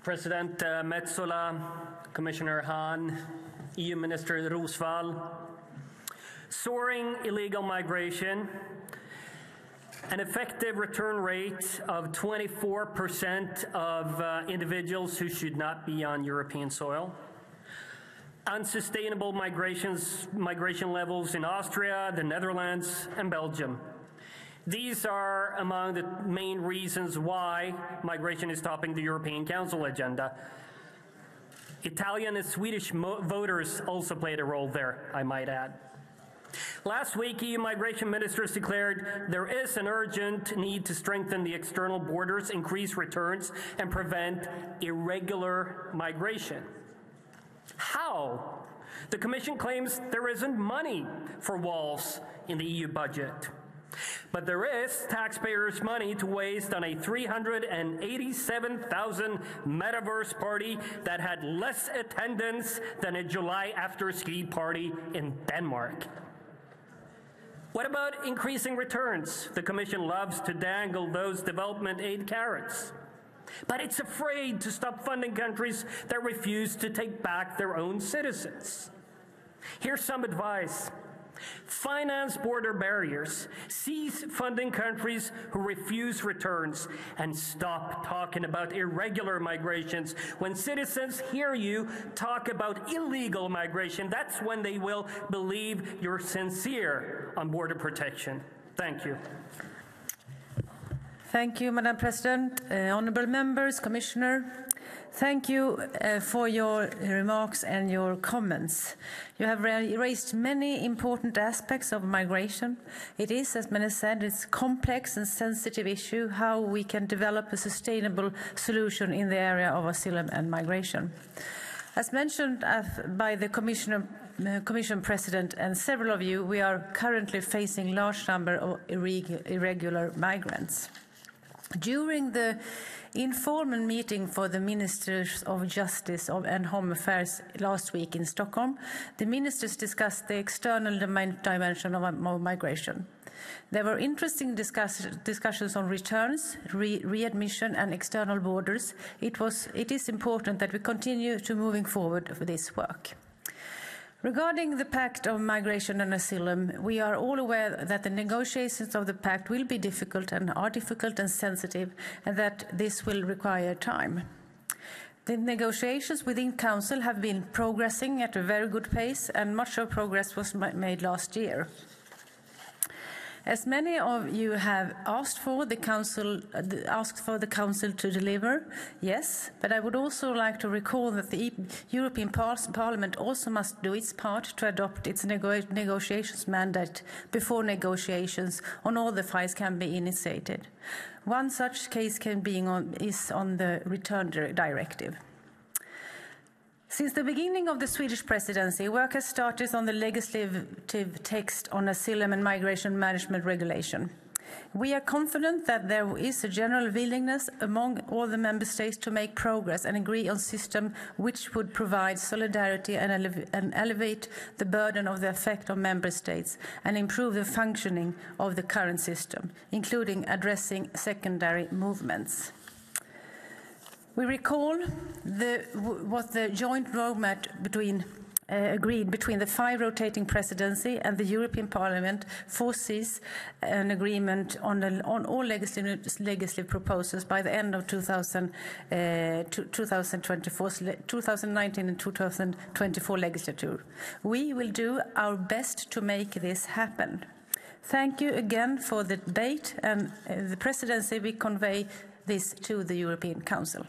President Metsola, Commissioner Hahn, EU Minister Rosvall, soaring illegal migration, an effective return rate of 24% of individuals who should not be on European soil, unsustainable migration levels in Austria, the Netherlands, and Belgium. These are among the main reasons why migration is topping the European Council agenda. Italian and Swedish voters also played a role there, I might add. Last week, EU migration ministers declared there is an urgent need to strengthen the external borders, increase returns, and prevent irregular migration. How? The Commission claims there isn't money for walls in the EU budget. But there is taxpayers' money to waste on a 387,000 metaverse party that had less attendance than a July after-ski party in Denmark. What about increasing returns? The Commission loves to dangle those development aid carrots. But it's afraid to stop funding countries that refuse to take back their own citizens. Here's some advice. Finance border barriers, cease funding countries who refuse returns, and stop talking about irregular migrations. When citizens hear you talk about illegal migration, that's when they will believe you're sincere on border protection. Thank you. Thank you, Madam President. Honourable members, Commissioner, thank you for your remarks and your comments. You have raised many important aspects of migration. It is, as many said, it's a complex and sensitive issue how we can develop a sustainable solution in the area of asylum and migration. As mentioned by the Commission President and several of you, we are currently facing a large number of irregular migrants. During the informal meeting for the Ministers of Justice and Home Affairs last week in Stockholm, the ministers discussed the external dimension of migration. There were interesting discussions on returns, readmission and external borders. It is important that we continue to moving forward with this work. Regarding the Pact of Migration and Asylum, we are all aware that the negotiations of the Pact will be difficult and sensitive, and that this will require time. The negotiations within Council have been progressing at a very good pace, and much of progress was made last year. As many of you have asked for the Council to deliver, yes, but I would also like to recall that the European Parliament also must do its part to adopt its negotiations mandate before negotiations on all the files can be initiated. One such case is on the Return Directive. Since the beginning of the Swedish presidency, work has started on the legislative text on asylum and migration management regulation. We are confident that there is a general willingness among all the member states to make progress and agree on a system which would provide solidarity and elevate the burden of the effect on member states and improve the functioning of the current system, including addressing secondary movements. We recall what the joint roadmap agreed between the 5 rotating presidency and the European Parliament foresees an agreement on all legislative proposals by the end of 2019 and 2024 legislature. We will do our best to make this happen. Thank you again for the debate, and the presidency will convey this to the European Council.